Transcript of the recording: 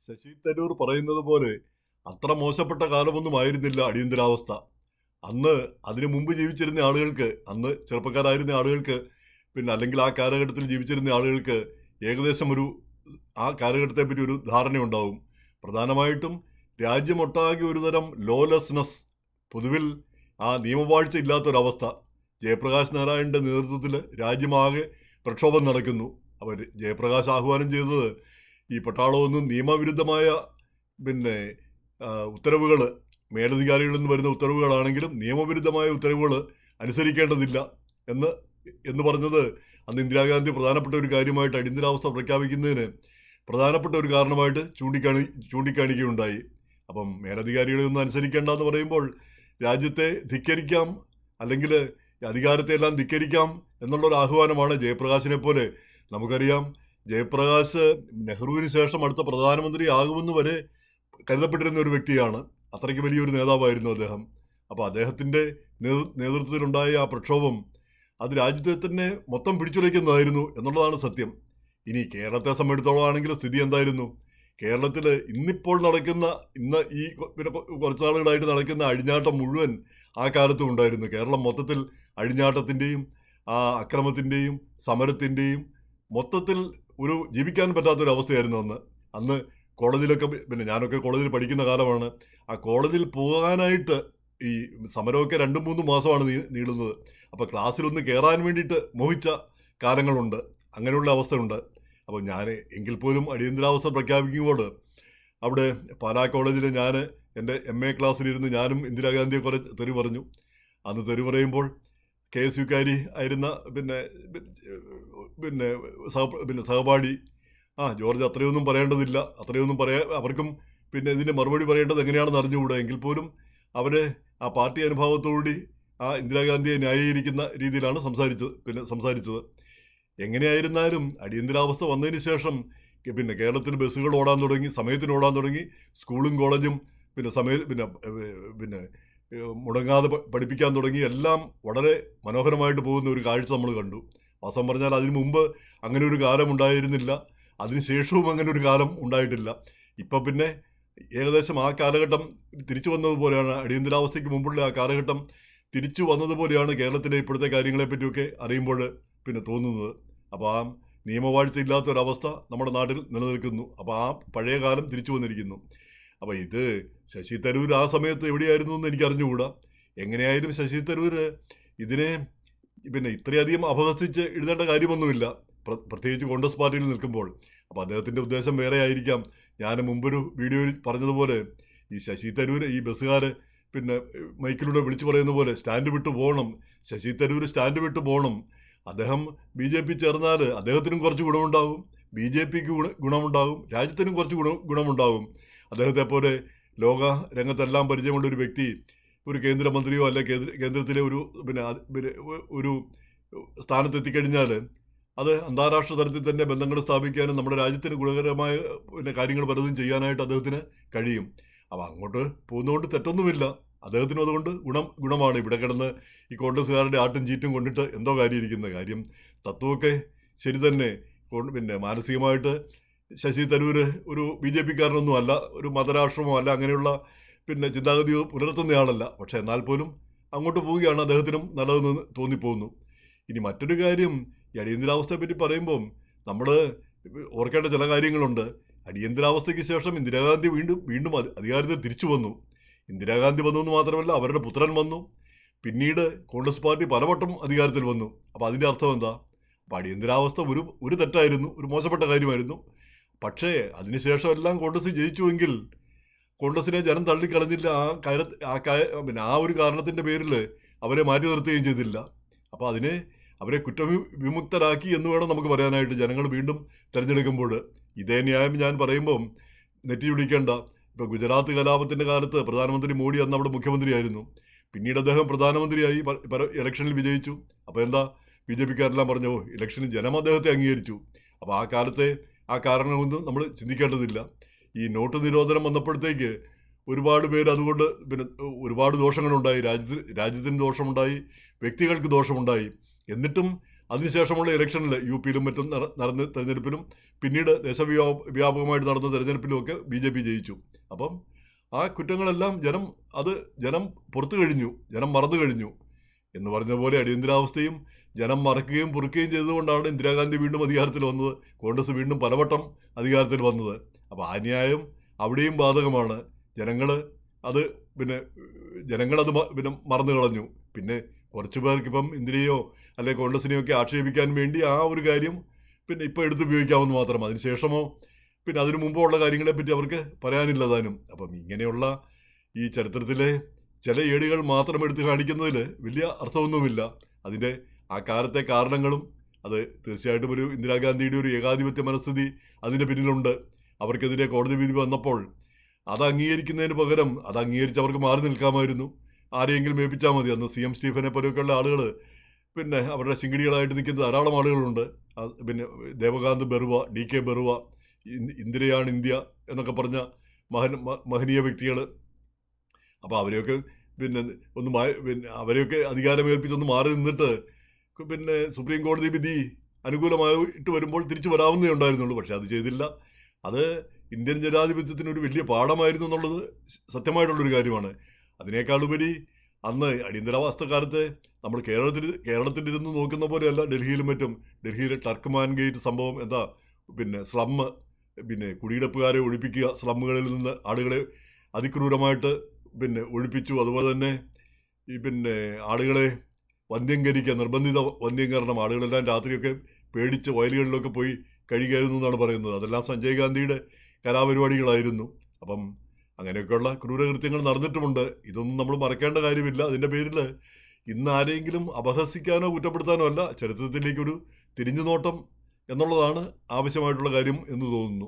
ശശി തരൂർ പറയുന്നത് പോലെ അത്ര മോശപ്പെട്ട കാലമൊന്നും ആയിരുന്നില്ല അടിയന്തരാവസ്ഥ. അന്ന് അതിനു മുമ്പ് ജീവിച്ചിരുന്ന ആളുകൾക്ക്, അന്ന് ചെറുപ്പക്കാരായിരുന്ന ആളുകൾക്ക്, പിന്നെ അല്ലെങ്കിൽ ആ കാലഘട്ടത്തിൽ ജീവിച്ചിരുന്ന ആളുകൾക്ക് ഏകദേശം ആ കാലഘട്ടത്തെപ്പറ്റി ഒരു ധാരണയുണ്ടാവും. പ്രധാനമായിട്ടും രാജ്യമൊട്ടാകെ ഒരുതരം ലോലെസ്നെസ്, പൊതുവിൽ ആ നിയമവാഴ്ച ഇല്ലാത്തൊരവസ്ഥ. ജയപ്രകാശ് നാരായണന്റെ നേതൃത്വത്തിൽ രാജ്യമാകെ പ്രക്ഷോഭം നടക്കുന്നു. അവർ ജയപ്രകാശ് ആഹ്വാനം ചെയ്തത് ഈ പട്ടാളമൊന്നും നിയമവിരുദ്ധമായ പിന്നെ ഉത്തരവുകൾ, മേലധികാരികളിൽ നിന്ന് വരുന്ന ഉത്തരവുകളാണെങ്കിലും നിയമവിരുദ്ധമായ ഉത്തരവുകൾ അനുസരിക്കേണ്ടതില്ല എന്ന് എന്ന് പറഞ്ഞത് അന്ന് ഇന്ദിരാഗാന്ധി പ്രധാനപ്പെട്ട ഒരു കാര്യമായിട്ട് അടിയന്തരാവസ്ഥ പ്രഖ്യാപിക്കുന്നതിന് പ്രധാനപ്പെട്ട ഒരു കാരണമായിട്ട് ചൂണ്ടിക്കാണിക്കുകയുണ്ടായി. അപ്പം മേലധികാരികളെ ഒന്നും അനുസരിക്കേണ്ട എന്ന് പറയുമ്പോൾ രാജ്യത്തെ ധിക്കരിക്കാം, അല്ലെങ്കിൽ അധികാരത്തെ എല്ലാം ധിക്കരിക്കാം എന്നുള്ളൊരു ആഹ്വാനമാണ്. ജയപ്രകാശിനെ പോലെ നമുക്കറിയാം, ജയപ്രകാശ് നെഹ്റുവിന് ശേഷം അടുത്ത പ്രധാനമന്ത്രി ആകുമെന്ന് വരെ കരുതപ്പെട്ടിരുന്ന ഒരു വ്യക്തിയാണ്. അത്രയ്ക്ക് വലിയൊരു നേതാവായിരുന്നു അദ്ദേഹം. അപ്പോൾ അദ്ദേഹത്തിൻ്റെ നേതൃത്വത്തിലുണ്ടായ ആ പ്രക്ഷോഭം അത് രാജ്യത്തെ തന്നെ മൊത്തം പിടിച്ചുലയ്ക്കുന്നതായിരുന്നു എന്നുള്ളതാണ് സത്യം. ഇനി കേരളത്തെ സംബന്ധിച്ചിടത്തോളമാണെങ്കിൽ സ്ഥിതി എന്തായിരുന്നു? കേരളത്തിൽ ഇന്ന് ഈ കുറച്ച് നാളുകളായിട്ട് നടക്കുന്ന അഴിഞ്ഞാട്ടം മുഴുവൻ ആ കാലത്തും ഉണ്ടായിരുന്നു. കേരളം മൊത്തത്തിൽ അഴിഞ്ഞാട്ടത്തിൻ്റെയും ആ അക്രമത്തിൻ്റെയും സമരത്തിൻ്റെയും മൊത്തത്തിൽ ഒരു ജീവിക്കാൻ പറ്റാത്തൊരവസ്ഥയായിരുന്നു അന്ന് കോളേജിലൊക്കെ, പിന്നെ ഞാനൊക്കെ കോളേജിൽ പഠിക്കുന്ന കാലമാണ്. ആ കോളേജിൽ പോകാനായിട്ട് ഈ സമരമൊക്കെ 2-3 മാസമാണ് നീളുന്നത്. അപ്പോൾ ക്ലാസ്സിലൊന്ന് കയറാൻ വേണ്ടിയിട്ട് മോഹിച്ച കാലങ്ങളുണ്ട്. അങ്ങനെയുള്ള അവസ്ഥയുണ്ട്. അപ്പോൾ ഞാൻ എങ്കിൽ പോലും അടിയന്തരാവസ്ഥ പ്രഖ്യാപിക്കുമ്പോൾ അവിടെ പാലാ കോളേജിൽ എൻ്റെ MA ക്ലാസ്സിലിരുന്ന് ഞാനും ഇന്ദിരാഗാന്ധിയെ കുറെ തെറി പറഞ്ഞു. അന്ന് തെറി പറയുമ്പോൾ KSUക്കാരി ആയിരുന്ന പിന്നെ സഹപാഠി, ജോർജ് അത്രയൊന്നും പറയേണ്ടതില്ല, അവർക്കും പിന്നെ ഇതിൻ്റെ മറുപടി പറയേണ്ടത് എങ്ങനെയാണെന്ന് അറിഞ്ഞുകൂടാ. എങ്കിൽ പോലും അവർ ആ പാർട്ടി അനുഭാവത്തോടുകൂടി ആ ഇന്ദിരാഗാന്ധിയെ ന്യായീകരിക്കുന്ന രീതിയിലാണ് സംസാരിച്ചത്. എങ്ങനെയായിരുന്നാലും അടിയന്തരാവസ്ഥ വന്നതിന് ശേഷം പിന്നെ കേരളത്തിൽ ബസ്സുകൾ ഓടാൻ തുടങ്ങി, സമയത്തിന് ഓടാൻ തുടങ്ങി. സ്കൂളും കോളേജും പിന്നെ മുടങ്ങാതെ പഠിപ്പിക്കാൻ തുടങ്ങി. എല്ലാം വളരെ മനോഹരമായിട്ട് പോകുന്ന ഒരു കാഴ്ച നമ്മൾ കണ്ടു. വാസ്തവം പറഞ്ഞാൽ അതിനു മുമ്പ് അങ്ങനെ ഒരു കാലം ഉണ്ടായിരുന്നില്ല, അതിനുശേഷവും അങ്ങനെ ഒരു കാലം ഉണ്ടായിട്ടില്ല. ഇപ്പം പിന്നെ ഏകദേശം ആ കാലഘട്ടം തിരിച്ചു വന്നതുപോലെയാണ്, അടിയന്തരാവസ്ഥയ്ക്ക് മുമ്പുള്ള ആ കാലഘട്ടം തിരിച്ചു വന്നതുപോലെയാണ് കേരളത്തിലെ ഇപ്പോഴത്തെ കാര്യങ്ങളെപ്പറ്റിയൊക്കെ അറിയുമ്പോൾ പിന്നെ തോന്നുന്നത്. അപ്പോൾ ആ നിയമവാഴ്ച ഇല്ലാത്തൊരവസ്ഥ നമ്മുടെ നാട്ടിൽ നിലനിൽക്കുന്നു. അപ്പോൾ ആ പഴയ കാലം തിരിച്ചു വന്നിരിക്കുന്നു. അപ്പോൾ ഇത് ശശി തരൂർ ആ സമയത്ത് എവിടെയായിരുന്നു എന്ന് എനിക്ക് അറിഞ്ഞുകൂടാ. എങ്ങനെയായാലും ശശി തരൂർ ഇതിനെ പിന്നെ ഇത്രയധികം അപഹസിച്ച് എഴുതേണ്ട കാര്യമൊന്നുമില്ല, പ്രത്യേകിച്ച് കോൺഗ്രസ് പാർട്ടിയിൽ നിൽക്കുമ്പോൾ. അപ്പോൾ അദ്ദേഹത്തിൻ്റെ ഉദ്ദേശം വേറെ ആയിരിക്കാം. ഞാൻ മുമ്പൊരു വീഡിയോയിൽ പറഞ്ഞതുപോലെ ഈ ശശി തരൂർ, ഈ ബസ്സുകാർ പിന്നെ മൈക്കിലൂടെ വിളിച്ചു പറയുന്ന പോലെ സ്റ്റാൻഡ് വിട്ടു പോകണം, ശശി തരൂർ സ്റ്റാൻഡ് വിട്ടു പോകണം. അദ്ദേഹം BJP ചേർന്നാൽ അദ്ദേഹത്തിനും കുറച്ച് ഗുണമുണ്ടാകും, BJPക്ക് ഗുണമുണ്ടാകും, രാജ്യത്തിനും കുറച്ച് ഗുണമുണ്ടാകും. അദ്ദേഹത്തെ പോലെ ലോക രംഗത്തെല്ലാം പരിചയമുള്ള ഒരു വ്യക്തി ഒരു കേന്ദ്രമന്ത്രിയോ അല്ലെ കേന്ദ്രത്തിലെ ഒരു സ്ഥാനത്തെത്തിക്കഴിഞ്ഞാൽ അത് അന്താരാഷ്ട്ര തലത്തിൽ തന്നെ ബന്ധങ്ങൾ സ്ഥാപിക്കാനും നമ്മുടെ രാജ്യത്തിന് ഗുണകരമായ കാര്യങ്ങൾ പലതും ചെയ്യാനായിട്ട് അദ്ദേഹത്തിന് കഴിയും. അപ്പോൾ അങ്ങോട്ട് പോകുന്നതുകൊണ്ട് തെറ്റൊന്നുമില്ല, അദ്ദേഹത്തിനും അതുകൊണ്ട് ഗുണമാണ്. ഇവിടെ കിടന്ന് ഈ കോൺഗ്രസ്സുകാരുടെ ആട്ടും ചീറ്റും കൊണ്ടിട്ട് എന്തോ കാര്യമിരിക്കുന്ന കാര്യം. തത്വമൊക്കെ ശരി തന്നെ. പിന്നെ മാനസികമായിട്ട് ശശി തരൂർ ഒരു BJPക്കാരനൊന്നും അല്ല, ഒരു മതരാഷ്ട്രമോ അല്ല, അങ്ങനെയുള്ള പിന്നെ ചിന്താഗതിയോ പുലർത്തുന്നയാളല്ല. പക്ഷേ എന്നാൽ പോലും അങ്ങോട്ട് പോവുകയാണ് അദ്ദേഹത്തിനും നല്ലതെന്ന് തോന്നിപ്പോകുന്നു. ഇനി മറ്റൊരു കാര്യം, ഈ അടിയന്തരാവസ്ഥയെ പറ്റി പറയുമ്പം നമ്മൾ ഓർക്കേണ്ട ചില കാര്യങ്ങളുണ്ട്. അടിയന്തരാവസ്ഥയ്ക്ക് ശേഷം ഇന്ദിരാഗാന്ധി വീണ്ടും അധികാരത്തിൽ തിരിച്ചു വന്നു. ഇന്ദിരാഗാന്ധി വന്നു എന്ന് മാത്രമല്ല, അവരുടെ പുത്രൻ വന്നു. പിന്നീട് കോൺഗ്രസ് പാർട്ടി പലവട്ടം അധികാരത്തിൽ വന്നു. അപ്പോൾ അതിൻ്റെ അർത്ഥം എന്താ? അപ്പോൾ അടിയന്തരാവസ്ഥ ഒരു തെറ്റായിരുന്നു, ഒരു മോശപ്പെട്ട കാര്യമായിരുന്നു. പക്ഷേ അതിനുശേഷം എല്ലാം കോൺഗ്രസ് ജയിച്ചുവെങ്കിൽ കോൺഗ്രസിനെ ജനം തള്ളിക്കളഞ്ഞില്ല. ആ ഒരു കാരണത്തിൻ്റെ പേരിൽ അവരെ മാറ്റി നിർത്തുകയും ചെയ്തില്ല. അപ്പോൾ അവരെ കുറ്റവിമുക്തരാക്കി എന്ന് വേണം നമുക്ക് പറയാനായിട്ട്. ജനങ്ങൾ വീണ്ടും തിരഞ്ഞെടുക്കുമ്പോൾ ഇതേ ന്യായം ഞാൻ പറയുമ്പം നെറ്റി വിളിക്കേണ്ട. ഇപ്പോൾ ഗുജറാത്ത് കലാപത്തിൻ്റെ കാലത്ത് പ്രധാനമന്ത്രി മോഡി അന്ന് അവിടെ മുഖ്യമന്ത്രിയായിരുന്നു. പിന്നീട് അദ്ദേഹം പ്രധാനമന്ത്രിയായി ഇലക്ഷനിൽ വിജയിച്ചു. അപ്പോൾ എന്താ, BJPക്കാരെല്ലാം പറഞ്ഞു ഇലക്ഷനിൽ ജനം അദ്ദേഹത്തെ അംഗീകരിച്ചു. അപ്പോൾ ആ കാലത്തെ ആ കാരണമൊന്നും നമ്മൾ ചിന്തിക്കേണ്ടതില്ല. ഈ നോട്ട് നിരോധനം വന്നപ്പോഴത്തേക്ക് ഒരുപാട് പേര് അതുകൊണ്ട് പിന്നെ ഒരുപാട് ദോഷങ്ങളുണ്ടായി. രാജ്യത്തിന് ദോഷമുണ്ടായി, വ്യക്തികൾക്ക് ദോഷമുണ്ടായി. എന്നിട്ടും അതിനുശേഷമുള്ള ഇലക്ഷനിൽ യു പിയിലും മറ്റും നടന്ന തെരഞ്ഞെടുപ്പിലും പിന്നീട് ദേശവ്യാപകമായിട്ട് നടന്ന തെരഞ്ഞെടുപ്പിലുമൊക്കെ BJP ജയിച്ചു. അപ്പം ആ കുറ്റങ്ങളെല്ലാം ജനം പുറത്തു കഴിഞ്ഞു, ജനം മറന്നു കഴിഞ്ഞു എന്ന് പറഞ്ഞ പോലെ അടിയന്തരാവസ്ഥയും ജനം മറക്കുകയും പൊറുക്കുകയും ചെയ്തുകൊണ്ടാണ് ഇന്ദിരാഗാന്ധി വീണ്ടും അധികാരത്തിൽ വന്നത്, കോൺഗ്രസ് വീണ്ടും പലവട്ടം അധികാരത്തിൽ വന്നത്. അപ്പോൾ ആ ന്യായം അവിടെയും ബാധകമാണ്. ജനങ്ങൾ അത് പിന്നെ മറന്നു കളഞ്ഞു. പിന്നെ കുറച്ച് പേർക്കിപ്പം ഇന്ദിരയോ അല്ലെ കോൺഗ്രസിനെയോ ഒക്കെ ആക്ഷേപിക്കാൻ വേണ്ടി ആ ഒരു കാര്യം പിന്നെ ഇപ്പോൾ എടുത്തുപയോഗിക്കാമെന്ന് മാത്രം. അതിനുശേഷമോ പിന്നെ അതിനു മുമ്പോ ഉള്ള കാര്യങ്ങളെപ്പറ്റി അവർക്ക് പറയാനില്ല താനും. അപ്പം ഇങ്ങനെയുള്ള ഈ ചരിത്രത്തിലെ ചില ഏടുകൾ മാത്രം എടുത്ത് കാണിക്കുന്നതിൽ വലിയ അർത്ഥമൊന്നുമില്ല. അതിൻ്റെ ആ കാലത്തെ കാരണങ്ങളും അത് തീർച്ചയായിട്ടും ഒരു ഇന്ദിരാഗാന്ധിയുടെ ഒരു ഏകാധിപത്യ മനസ്ഥിതി അതിൻ്റെ പിന്നിലുണ്ട്. അവർക്കെതിരെ കോടതി വിധി വന്നപ്പോൾ അത് അംഗീകരിക്കുന്നതിന് പകരം അത് അംഗീകരിച്ച് അവർക്ക് മാറി നിൽക്കാമായിരുന്നു. ആരെയെങ്കിലും ഏൽപ്പിച്ചാൽ മതി. അന്ന് CM സ്റ്റീഫനെ പോലെയൊക്കെയുള്ള ആളുകൾ പിന്നെ അവരുടെ ശിങ്കിടികളായിട്ട് നിൽക്കുന്ന ധാരാളം ആളുകളുണ്ട്. പിന്നെ ദേവകാന്ത് ബറുവ, DK ബറുവ, ഇന്ദിരയാണ് ഇന്ത്യ എന്നൊക്കെ പറഞ്ഞ മഹനീയ വ്യക്തികൾ. അപ്പോൾ അവരെയൊക്കെ പിന്നെ അവരെയൊക്കെ അധികാരമേൽപ്പിച്ചൊന്ന് മാറി നിന്നിട്ട് പിന്നെ സുപ്രീം കോടതി വിധി അനുകൂലമായിട്ട് വരുമ്പോൾ തിരിച്ചു വരാവുന്നേ ഉണ്ടായിരുന്നുള്ളൂ. പക്ഷെ അത് ചെയ്തില്ല. അത് ഇന്ത്യൻ ജനാധിപത്യത്തിന് ഒരു വലിയ പാഠമായിരുന്നു എന്നുള്ളത് സത്യമായിട്ടുള്ളൊരു കാര്യമാണ്. അതിനേക്കാളുപരി അന്ന് അടിയന്തരാവസ്ഥക്കാലത്ത് നമ്മൾ കേരളത്തിലിരുന്ന് നോക്കുന്ന പോലെയല്ല ഡൽഹിയിലും മറ്റും. ഡൽഹിയിലെ ടർക്ക്മാൻ ഗേറ്റ് സംഭവം എന്താ, പിന്നെ സ്ലമ്മ്, പിന്നെ കുടിയിടപ്പുകാരെ ഒഴിപ്പിക്കുക, സ്ലമ്മുകളിൽ നിന്ന് ആളുകളെ അതിക്രൂരമായിട്ട് പിന്നെ ഒഴിപ്പിച്ചു. അതുപോലെ തന്നെ ഈ പിന്നെ ആളുകളെ വന്ധ്യംകരിക്കുക, നിർബന്ധിത വന്ധ്യംകരണം. ആളുകളെല്ലാം രാത്രിയൊക്കെ പേടിച്ച് വയലുകളിലൊക്കെ പോയി കഴിയുകയായിരുന്നു എന്നാണ് പറയുന്നത്. അതെല്ലാം സഞ്ജയ് ഗാന്ധിയുടെ കലാപരിപാടികളായിരുന്നു. അപ്പം അങ്ങനെയൊക്കെയുള്ള ക്രൂരകൃത്യങ്ങൾ നടന്നിട്ടുമുണ്ട്. ഇതൊന്നും നമ്മൾ മറക്കേണ്ട കാര്യമില്ല. അതിൻ്റെ പേരിൽ ഇന്ന് ആരെങ്കിലും അപഹസിക്കാനോ കുറ്റപ്പെടുത്താനോ അല്ല, ചരിത്രത്തിലേക്കൊരു തിരിഞ്ഞുനോട്ടം എന്നുള്ളതാണ് ആവശ്യമായിട്ടുള്ള കാര്യം എന്ന് തോന്നുന്നു.